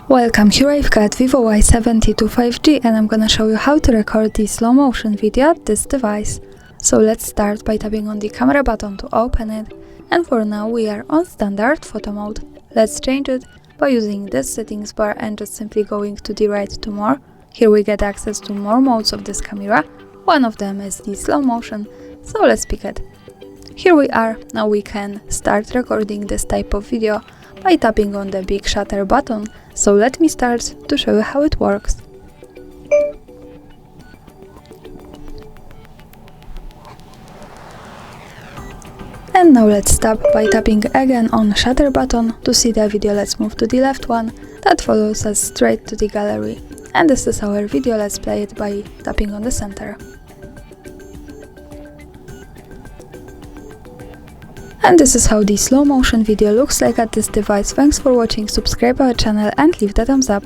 Welcome, here I've got VIVO Y72 5G and I'm gonna show you how to record the slow motion video at this device. So let's start by tapping on the camera button to open it, and for now we are on standard photo mode. Let's change it by using this settings bar and just simply going to the right to more. Here we get access to more modes of this camera. One of them is the slow motion, so let's pick it. Here we are. Now we can start recording this type of video by tapping on the big shutter button. So let me start to show you how it works. And now let's stop by tapping again on shutter button to see the video. Let's move to the left one that follows us straight to the gallery. And this is our video. Let's play it by tapping on the center. And this is how the slow motion video looks like at this device. Thanks for watching, subscribe our channel and leave the thumbs up.